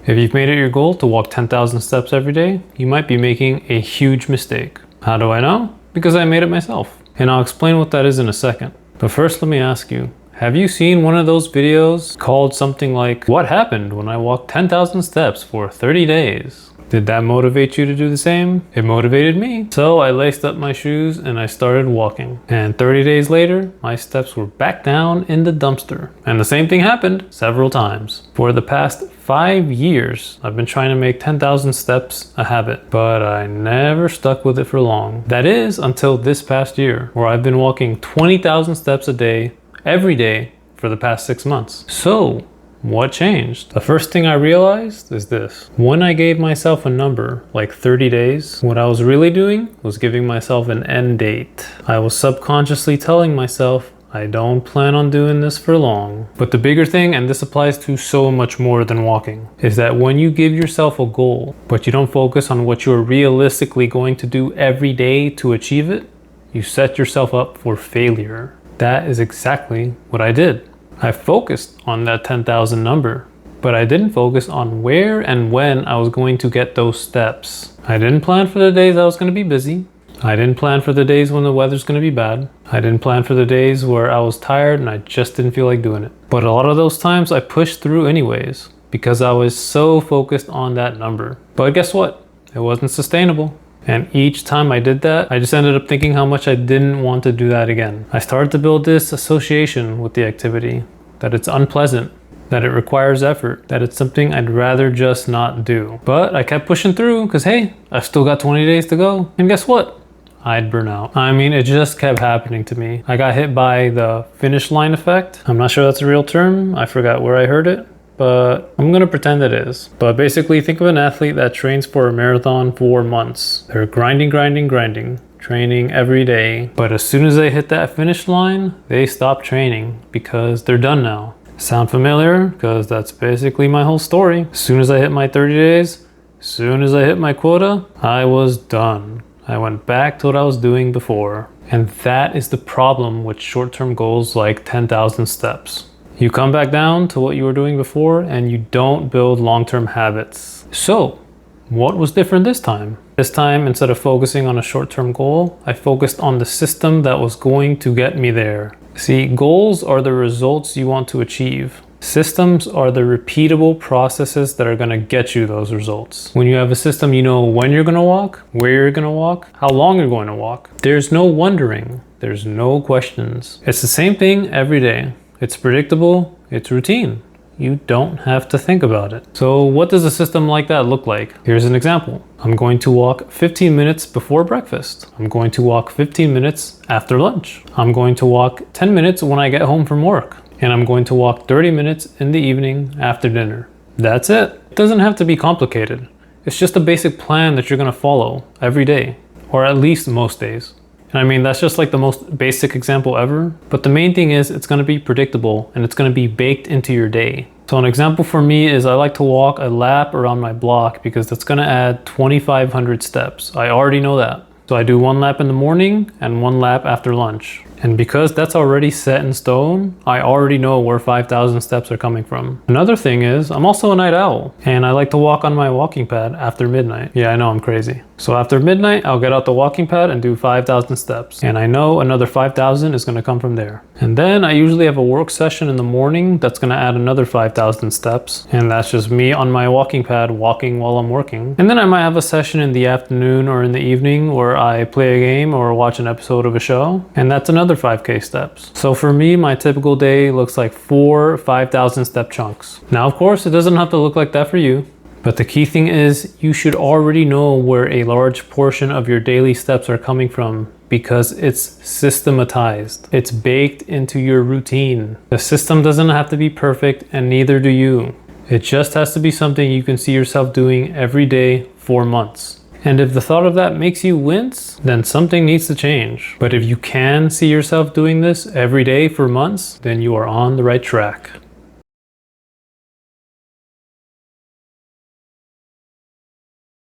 If you've made it your goal to walk 10,000 steps every day, you might be making a huge mistake. How do I know? Because I made it myself. And I'll explain what that is in a second. But first, let me ask you, have you seen one of those videos called something like, "What happened when I walked 10,000 steps for 30 days? Did that motivate you to do the same? It motivated me. So I laced up my shoes and I started walking. And 30 days later, my steps were back down in the dumpster. And the same thing happened several times. For the past 5 years, I've been trying to make 10,000 steps a habit, but I never stuck with it for long. That is until this past year, where I've been walking 20,000 steps a day, every day, for the past 6 months. So, what changed? The first thing I realized is this. When I gave myself a number, like 30 days, what I was really doing was giving myself an end date. I was subconsciously telling myself, I don't plan on doing this for long. But the bigger thing, and this applies to so much more than walking, is that when you give yourself a goal, but you don't focus on what you're realistically going to do every day to achieve it, you set yourself up for failure. That is exactly what I did. I focused on that 10,000 number, but I didn't focus on where and when I was going to get those steps. I didn't plan for the days I was going to be busy. I didn't plan for the days when the weather's going to be bad. I didn't plan for the days where I was tired and I just didn't feel like doing it. But a lot of those times I pushed through anyways, because I was so focused on that number. But guess what? It wasn't sustainable. And each time I did that, I just ended up thinking how much I didn't want to do that again. I started to build this association with the activity, that it's unpleasant, that it requires effort, that it's something I'd rather just not do. But I kept pushing through because, hey, I've still got 20 days to go. And guess what? I'd burn out. I mean, it just kept happening to me. I got hit by the finish line effect. I'm not sure that's a real term. I forgot where I heard it, but I'm gonna pretend it is. But basically, think of an athlete that trains for a marathon for months. They're grinding, training every day. But as soon as they hit that finish line, they stop training because they're done now. Sound familiar? Because that's basically my whole story. As soon as I hit my 30 days, as soon as I hit my quota, I was done. I went back to what I was doing before. And that is the problem with short-term goals like 10,000 steps. You come back down to what you were doing before and you don't build long-term habits. So, what was different this time? This time, instead of focusing on a short-term goal, I focused on the system that was going to get me there. See, goals are the results you want to achieve. Systems are the repeatable processes that are going to get you those results. When you have a system, you know when you're going to walk, where you're going to walk, how long you're going to walk. There's no wondering. There's no questions. It's the same thing every day. It's predictable. It's routine. You don't have to think about it. So what does a system like that look like? Here's an example. I'm going to walk 15 minutes before breakfast. I'm going to walk 15 minutes after lunch. I'm going to walk 10 minutes when I get home from work. And I'm going to walk 30 minutes in the evening after dinner. That's it. It doesn't have to be complicated. It's just a basic plan that you're going to follow every day, or at least most days. And I mean, that's just like the most basic example ever. But the main thing is it's going to be predictable and it's going to be baked into your day. So an example for me is I like to walk a lap around my block because that's going to add 2,500 steps. I already know that. So I do 1 lap in the morning and 1 lap after lunch. And because that's already set in stone, I already know where 5,000 steps are coming from. Another thing is I'm also a night owl and I like to walk on my walking pad after midnight. Yeah, I know I'm crazy. So after midnight, I'll get out the walking pad and do 5,000 steps. And I know another 5,000 is going to come from there. And then I usually have a work session in the morning that's going to add another 5,000 steps. And that's just me on my walking pad walking while I'm working. And then I might have a session in the afternoon or in the evening where I play a game or watch an episode of a show. And that's another 5K steps. So for me, my typical day looks like 4 5,000 step chunks. Now, of course, it doesn't have to look like that for you. But the key thing is you should already know where a large portion of your daily steps are coming from because it's systematized. It's baked into your routine. The system doesn't have to be perfect and neither do you. It just has to be something you can see yourself doing every day for months. And if the thought of that makes you wince, then something needs to change. But if you can see yourself doing this every day for months, then you are on the right track.